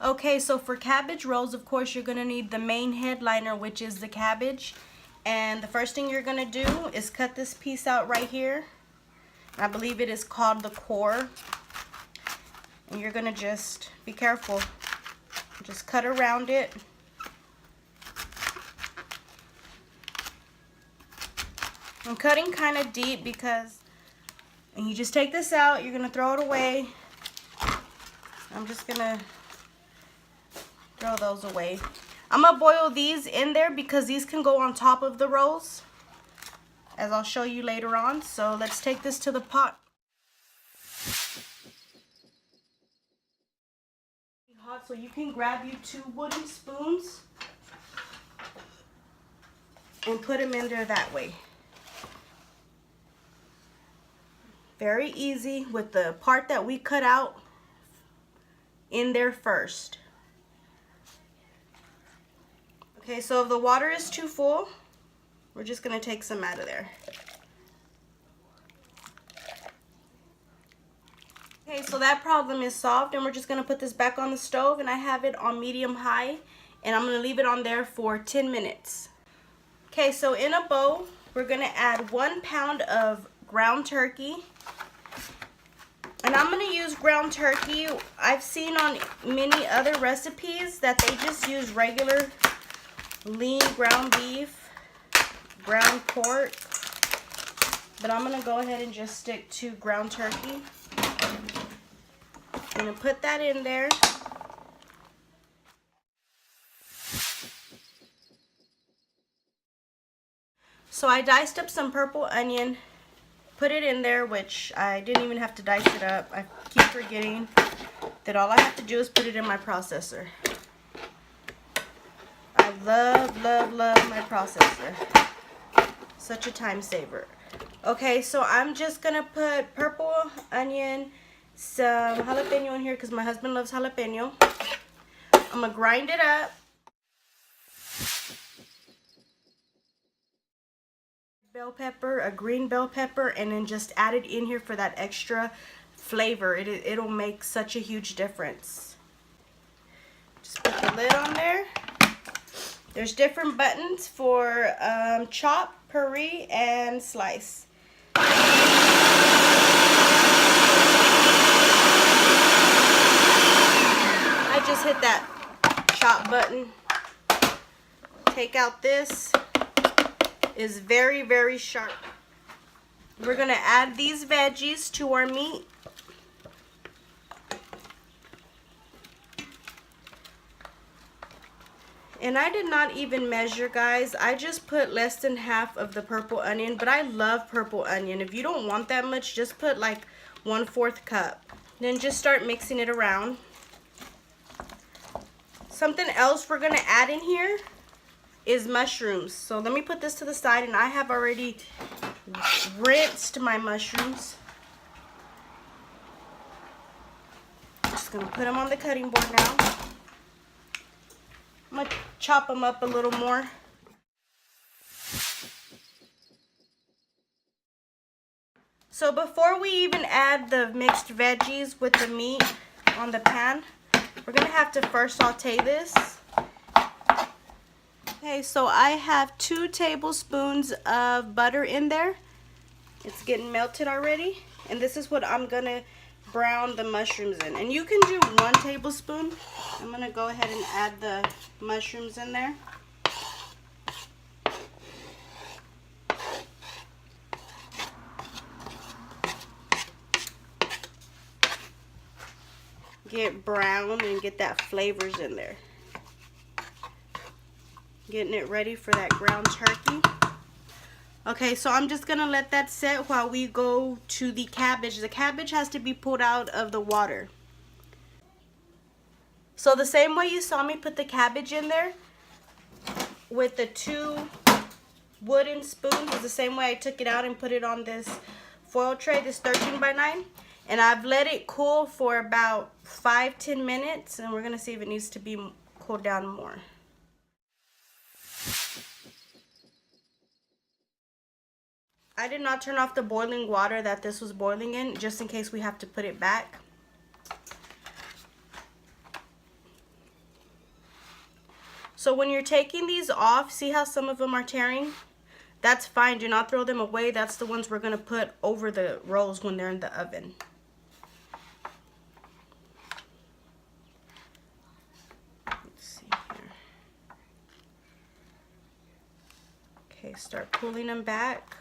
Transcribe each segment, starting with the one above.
Okay, so for cabbage rolls, of course, you're going to need the main headliner, which is the cabbage. And the first thing you're going to do is cut this piece out right here. I believe it is called the core. And you're going to just be careful. Just cut around it. I'm cutting kind of deep because, and you just take this out, you're going to throw it away. I'm just going to throw those away. I'm going to boil these in there because these can go on top of the rolls, as I'll show you later on. So let's take this to the pot. Hot, so you can grab you 2 wooden spoons and put them in there that way. Very easy with the part that we cut out in there first. Okay, so if the water is too full, we're just going to take some out of there. Okay, so that problem is solved, and we're just going to put this back on the stove, and I have it on medium-high, and I'm going to leave it on there for 10 minutes. Okay, so in a bowl, we're going to add 1 pound of ground turkey. And I'm going to use ground turkey. I've seen on many other recipes that they just use regular lean ground beef, ground pork, but I'm going to go ahead and just stick to ground turkey. I'm going to put that in there. So I diced up some purple onion, put it in there, which I didn't even have to dice it up. I keep forgetting that all I have to do is put it in my processor. I love, love, love my processor. Such a time saver. Okay, so I'm just going to put purple onion, some jalapeno in here because my husband loves jalapeno. I'm going to grind it up. Bell pepper, a green bell pepper, and then just add it in here for that extra flavor. It'll make such a huge difference. Just put the lid on there. There's different buttons for chop, puree, and slice. I just hit that chop button. Take out this. Is very, very sharp. We're going to add these veggies to our meat. And I did not even measure, guys. I just put less than half of the purple onion, but I love purple onion. If you don't want that much, just put like 1/4 cup. Then just start mixing it around. Something else we're going to add in here is mushrooms. So let me put this to the side, and I have already rinsed my mushrooms. Just going to put them on the cutting board now. I'm going to chop them up a little more. So before we even add the mixed veggies with the meat on the pan, we're going to have to first saute this. Okay, so I have 2 tablespoons of butter in there. It's getting melted already. And this is what I'm going to brown the mushrooms in. And you can do 1 tablespoon. I'm going to go ahead and add the mushrooms in there. Get brown and get that flavors in there. Getting it ready for that ground turkey. Okay, so I'm just going to let that set while we go to the cabbage. The cabbage has to be pulled out of the water. So the same way you saw me put the cabbage in there with the 2 wooden spoons is the same way I took it out and put it on this foil tray, this 13x9. And I've let it cool for about 5-10 minutes, and we're going to see if it needs to be cooled down more. I did not turn off the boiling water that this was boiling in, just in case we have to put it back. So when you're taking these off, see how some of them are tearing? That's fine. Do not throw them away. That's the ones we're going to put over the rolls when they're in the oven. Let's see here. Okay, start pulling them back.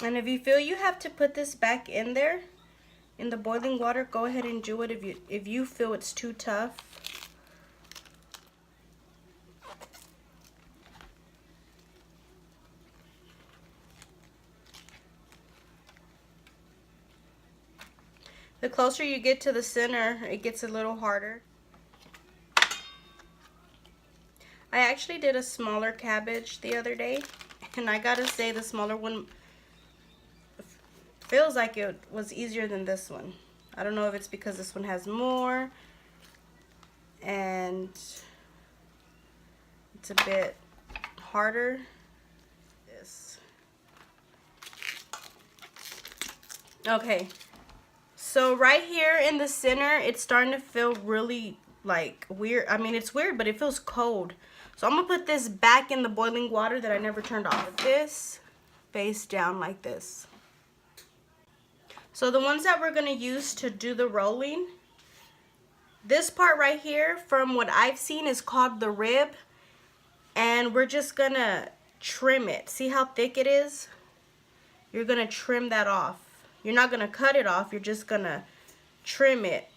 And if you feel you have to put this back in there, in the boiling water, go ahead and do it if you feel it's too tough. The closer you get to the center, it gets a little harder. I actually did a smaller cabbage the other day, and I gotta say the smaller one feels like it was easier than this one. I don't know if it's because this one has more and it's a bit harder. This. Okay, so right here in the center, it's starting to feel really like weird. I mean, it's weird, but it feels cold. So I'm gonna put this back in the boiling water that I never turned off. This face down like this. So the ones that we're gonna use to do the rolling, this part right here, from what I've seen, is called the rib, and we're just gonna trim it. See how thick it is? You're gonna trim that off. You're not gonna cut it off, you're just gonna trim it.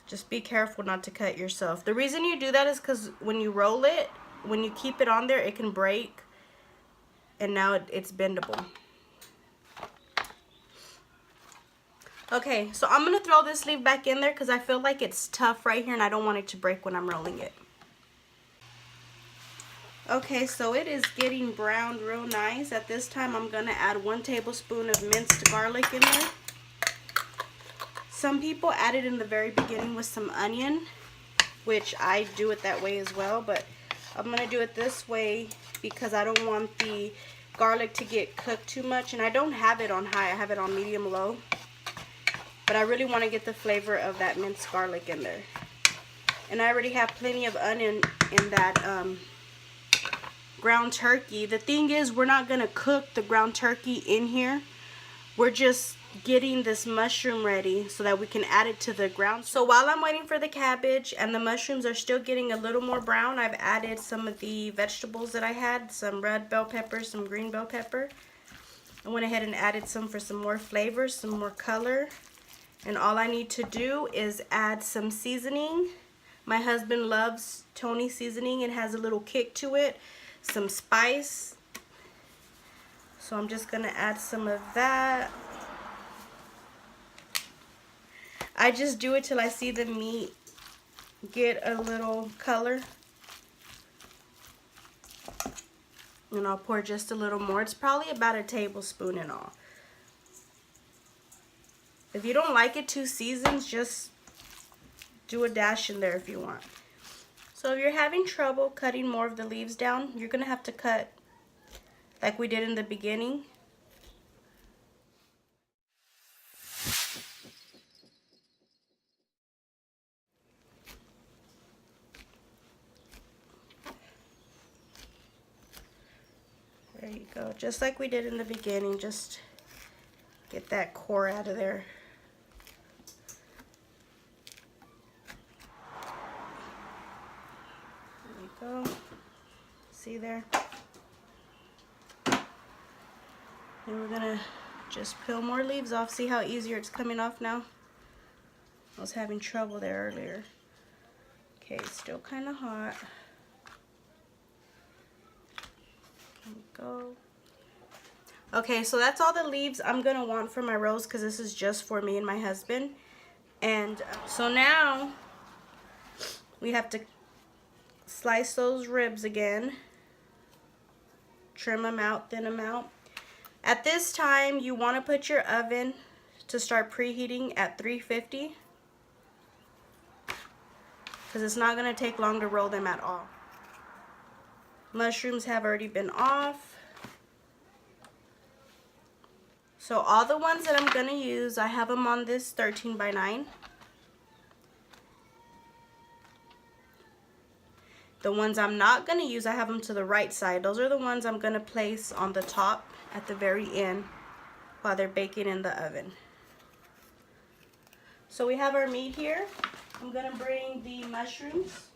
Just be careful not to cut yourself. The reason you do that is because when you roll it, when you keep it on there, it can break, and now it's bendable. Okay, so I'm going to throw this leaf back in there because I feel like it's tough right here and I don't want it to break when I'm rolling it. Okay, so it is getting browned real nice. At this time, I'm going to add 1 tablespoon of minced garlic in there. Some people add it in the very beginning with some onion, which I do it that way as well, but I'm going to do it this way because I don't want the garlic to get cooked too much, and I don't have it on high. I have it on medium-low. But I really want to get the flavor of that minced garlic in there. And I already have plenty of onion in that ground turkey. The thing is, we're not going to cook the ground turkey in here. We're just getting this mushroom ready so that we can add it to the ground. So while I'm waiting for the cabbage and the mushrooms are still getting a little more brown, I've added some of the vegetables that I had. Some red bell pepper, some green bell pepper. I went ahead and added some for some more flavor, some more color. And all I need to do is add some seasoning. My husband loves Tony seasoning. It has a little kick to it. Some spice. So I'm just going to add some of that. I just do it till I see the meat get a little color. And I'll pour just a little more. It's probably about a tablespoon in all. If you don't like it too seasoned, just do a dash in there if you want. So if you're having trouble cutting more of the leaves down, you're going to have to cut like we did in the beginning. There you go. Just like we did in the beginning, just get that core out of there. Go. See there? And we're gonna just peel more leaves off. See how easier it's coming off now? I was having trouble there earlier. Okay, it's still kind of hot. There we go. Okay, so that's all the leaves I'm gonna want for my rolls because this is just for me and my husband. And so now we have to slice those ribs again, trim them out, thin them out. At this time, you want to put your oven to start preheating at 350 because it's not going to take long to roll them at all. Mushrooms have already been off. So all the ones that I'm going to use, I have them on this 13 by 9. The ones I'm not going to use, I have them to the right side. Those are the ones I'm going to place on the top at the very end while they're baking in the oven. So we have our meat here. I'm going to bring the mushrooms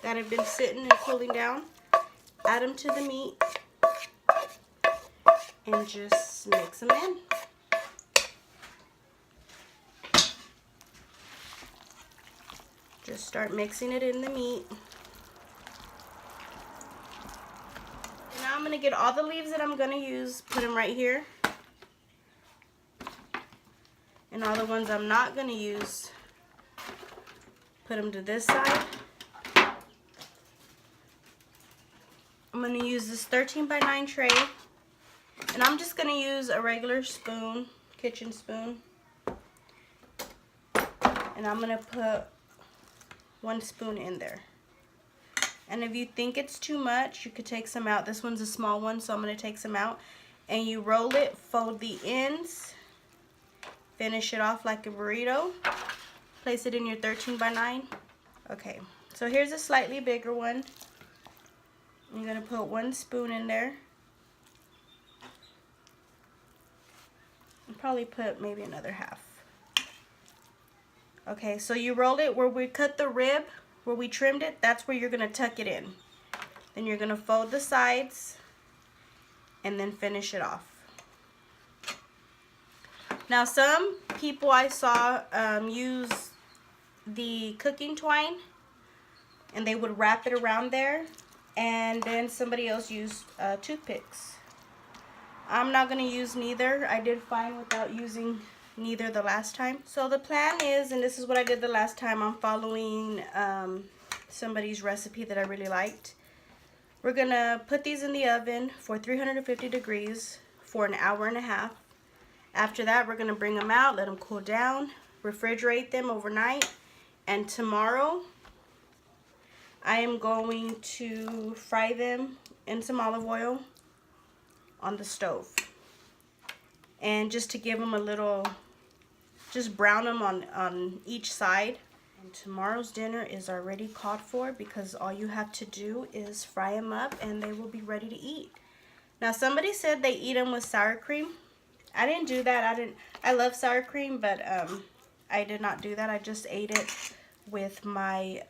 that have been sitting and cooling down. Add them to the meat and just mix them in. Just start mixing it in the meat. And now I'm going to get all the leaves that I'm going to use, put them right here. And all the ones I'm not going to use, put them to this side. I'm going to use this 13 by 9 tray. And I'm just going to use a regular spoon, kitchen spoon. And I'm going to put 1 spoon in there. And if you think it's too much, you could take some out. This one's a small one, so I'm going to take some out. And you roll it, fold the ends, finish it off like a burrito. Place it in your 13 by 9. Okay, so here's a slightly bigger one. You're going to put 1 spoon in there. And probably put maybe another half. Okay, so you roll it where we cut the rib, where we trimmed it, that's where you're going to tuck it in. Then you're going to fold the sides and then finish it off. Now some people I saw use the cooking twine and they would wrap it around there, and then somebody else used toothpicks. I'm not going to use neither. I did fine without using neither the last time. So the plan is, and this is what I did the last time, I'm following somebody's recipe that I really liked. We're gonna put these in the oven for 350 degrees for an hour and a half. After that, we're gonna bring them out, let them cool down, refrigerate them overnight, and tomorrow I am going to fry them in some olive oil on the stove. And just to give them a little, just brown them on each side. And tomorrow's dinner is already called for because all you have to do is fry them up and they will be ready to eat. Now somebody said they eat them with sour cream. I didn't do that. I love sour cream, but I did not do that. I just ate it with my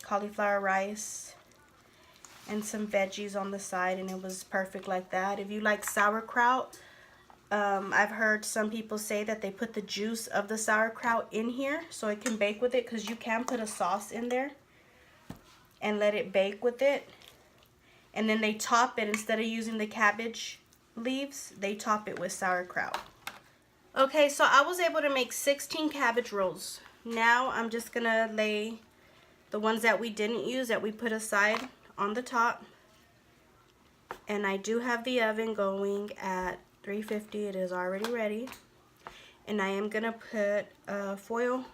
cauliflower rice and some veggies on the side, and it was perfect like that. If you like sauerkraut, I've heard some people say that they put the juice of the sauerkraut in here so it can bake with it, because you can put a sauce in there and let it bake with it. And then they top it, instead of using the cabbage leaves, they top it with sauerkraut. Okay, so I was able to make 16 cabbage rolls. Now I'm just gonna lay the ones that we didn't use, that we put aside, on the top. And I do have the oven going at 350. It is already ready. And I am gonna put foil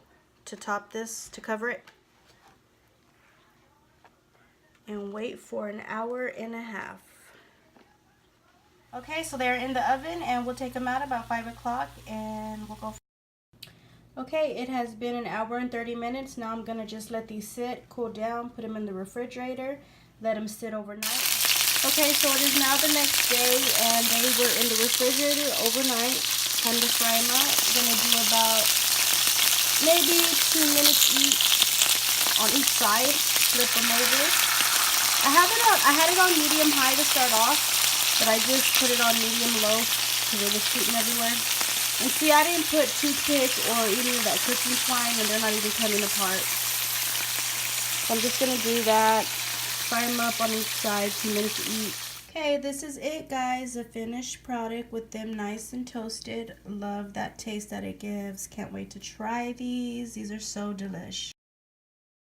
to top this, to cover it, and wait for an hour and a half. Okay, so they're in the oven, and we'll take them out about 5 o'clock and we'll go. Okay, it has been an hour and 30 minutes. Now I'm gonna just let these sit, cool down, put them in the refrigerator, let them sit overnight. Okay, so it is now the next day, and they were in the refrigerator overnight. Time to fry them up. I'm gonna do about maybe 2 minutes each on each side. Flip them over. I had it on medium high to start off, but I just put it on medium low because it was shooting everywhere. And see, I didn't put toothpick or any of that cooking twine, and they're not even coming apart. So I'm just gonna do that. Fry them up on each side, 2 minutes each. Okay, this is it, guys. A finished product with them nice and toasted. Love that taste that it gives. Can't wait to try these. These are so delish.